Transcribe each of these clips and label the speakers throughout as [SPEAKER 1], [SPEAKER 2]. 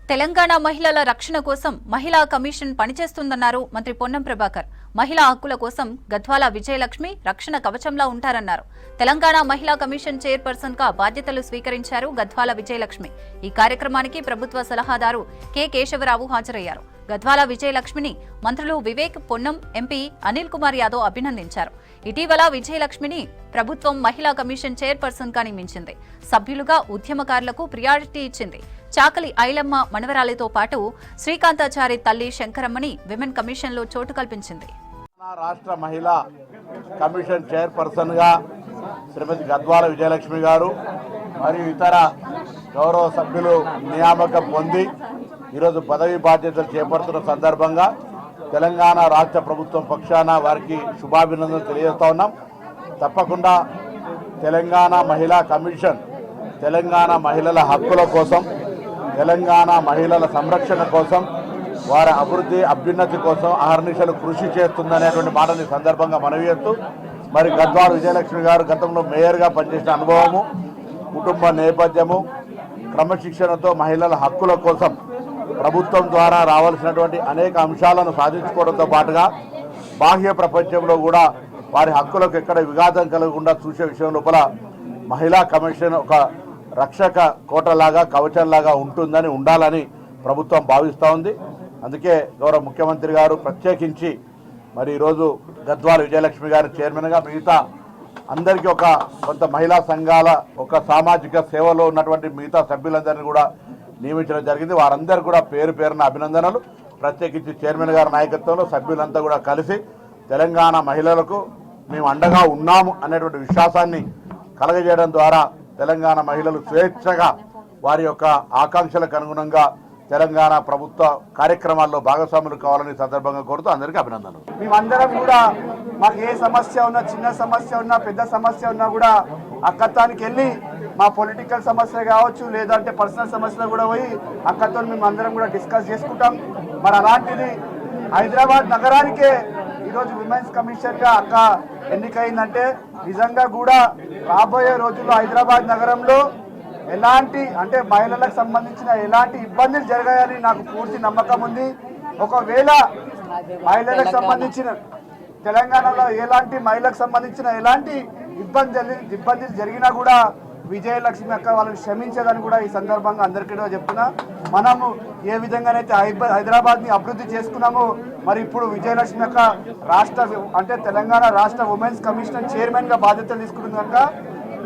[SPEAKER 1] తెలంగాణ మహిళల రక్షణ కోసం మహిళా కమిషన్ పనిచేస్తుందన్నారు మంత్రి పొన్నం ప్రభాకర్. మహిళా హక్కుల కోసం గద్వాల విజయలక్ష్మి రక్షణ కవచంలా ఉంటారన్నారు. తెలంగాణ మహిళా కమిషన్ చైర్పర్సన్ గా బాధ్యతలు స్వీకరించారు గద్వాల విజయలక్ష్మి. ఈ కార్యక్రమానికి ప్రభుత్వ సలహాదారు కె కేశవరావు హాజరయ్యారు. గద్వాల విజయలక్ష్మిని మంత్రులు వివేక్, పొన్నం, ఎంపీ అనిల్ కుమార్ యాదవ్ అభినందించారు. ఇటీవల విజయలక్ష్మిని ప్రభుత్వం మహిళా కమిషన్ చైర్పర్సన్ గా నియమించింది. సభ్యులుగా ఉద్యమకారులకు ప్రియారిటీ ఇచ్చింది. చాకలి ఐలమ్మ మనవరాలితో పాటు శ్రీకాంతాచారి తల్లి శంకరమ్మని విమెన్ కమిషన్ లో చోటు కల్పించింది.
[SPEAKER 2] రాష్ట్ర మహిళా కమిషన్ చైర్పర్సన్ గా శ్రీమతి గద్వాల విజయలక్ష్మి గారు మరియు ఇతర గౌరవ సభ్యులు నియామకం పొంది ఈరోజు పదవి బాధ్యతలు చేపడుతున్న సందర్భంగా తెలంగాణ రాష్ట్ర ప్రభుత్వం పక్షాన వారికి శుభాభినందనలు తెలియజేస్తా ఉన్నాం. తప్పకుండా తెలంగాణ మహిళా కమిషన్ తెలంగాణ మహిళల హక్కుల కోసం, తెలంగాణ మహిళల సంరక్షణ కోసం, వారి అభివృద్ధి అభ్యున్నతి కోసం అహర్నిశలు కృషి చేస్తుందనేటువంటి మాటని సందర్భంగా మనవి చేస్తూ, మరి గద్వాల విజయలక్ష్మి గారు గతంలో మేయర్గా పనిచేసిన అనుభవము, కుటుంబ నేపథ్యము, క్రమశిక్షణతో మహిళల హక్కుల కోసం ప్రభుత్వం ద్వారా రావాల్సినటువంటి అనేక అంశాలను సాధించుకోవడంతో పాటుగా బాహ్య ప్రపంచంలో కూడా వారి హక్కులకు ఎక్కడ విఘాతం కలగకుండా చూసే విషయం లోపల మహిళా కమిషన్ ఒక రక్షక కోటలాగా కవచంలాగా ఉంటుందని ఉండాలని ప్రభుత్వం భావిస్తూ ఉంది. అందుకే గౌరవ ముఖ్యమంత్రి గారు ప్రత్యేకించి మరి ఈరోజు గద్వాల విజయలక్ష్మి గారి చైర్మన్గా మిగతా అందరికీ కొంత మహిళా సంఘాల సామాజిక సేవలో ఉన్నటువంటి మిగతా సభ్యులందరినీ కూడా నియమించడం జరిగింది. వారందరూ కూడా పేరు పేరున అభినందనలు. ప్రత్యేకించి చైర్మన్ గారి నాయకత్వంలో సభ్యులంతా కూడా కలిసి తెలంగాణ మహిళలకు మేము అండగా ఉన్నాము అనేటువంటి విశ్వాసాన్ని కలగజేయడం ద్వారా తెలంగాణ మహిళలు స్వేచ్ఛగా వారి యొక్క ఆకాంక్షలకు అనుగుణంగా తెలంగాణ ప్రభుత్వ కార్యక్రమాల్లో భాగస్వాములు కావాలని సందర్భంగా కోరుతూ అందరికీ అభినందనలు.
[SPEAKER 3] మేమందరం కూడా మాకు ఏ సమస్య ఉన్నా, చిన్న సమస్య ఉన్నా, పెద్ద సమస్య ఉన్నా కూడా అక్కతానికి వెళ్ళి మా పొలిటికల్ సమస్య కావచ్చు లేదంటే పర్సనల్ సమస్యలు కూడా పోయి అక్కతో మేము అందరం కూడా డిస్కస్ చేసుకుంటాం. మరి అలాంటిది హైదరాబాద్ నగరానికే ఈరోజు విమెన్స్ కమిషన్గా అక్క ఎన్నికైందంటే నిజంగా కూడా రాబోయే రోజుల్లో హైదరాబాద్ నగరంలో ఎలాంటి మహిళలకు సంబంధించిన ఎలాంటి ఇబ్బందులు జరగాయని నాకు పూర్తి నమ్మకం ఉంది. ఒకవేళ మహిళలకు సంబంధించిన తెలంగాణలో మహిళలకు సంబంధించిన ఎలాంటి ఇబ్బందులు జరిగినా కూడా విజయలక్ష్మి అక్క వాళ్ళని క్షమించేదని కూడా ఈ సందర్భంగా అందరికీ చెప్తున్నా. మనము ఏ విధంగానైతే హైదరాబాద్ని అభివృద్ధి చేసుకున్నామో మరి ఇప్పుడు విజయలక్ష్మి అక్క తెలంగాణ రాష్ట్ర ఉమెన్స్ కమిషన్ చైర్మన్గా బాధ్యతలు తీసుకుంటుంది కనుక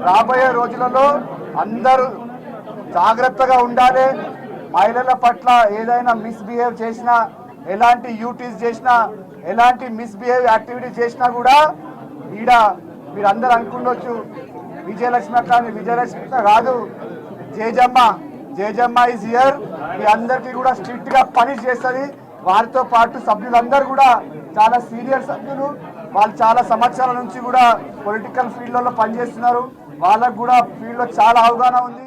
[SPEAKER 3] రాబోయే రోజులలో అందరూ జాగ్రత్తగా ఉండాలి. మహిళల పట్ల ఏదైనా మిస్బిహేవ్ చేసినా, ఎలాంటి యూటీస్ చేసినా, ఎలాంటి మిస్బిహేవ్ యాక్టివిటీస్ చేసినా కూడా మీరందరూ అనుకుండొచ్చు విజయలక్ష్మి అక్క కాదు, జేజమ్మ ఈజ్ హియర్. మీ అందరికీ కూడా స్ట్రిక్ట్ గా పనిష్ చేస్తుంది. వారితో పాటు సభ్యులందరూ కూడా చాలా సీనియర్ సభ్యులు, వాళ్ళు చాలా సంవత్సరాల నుంచి కూడా పొలిటికల్ ఫీల్డ్లలో పనిచేస్తున్నారు. వాళ్ళకు కూడా ఫీల్డ్లో చాలా అవగాహన ఉంది.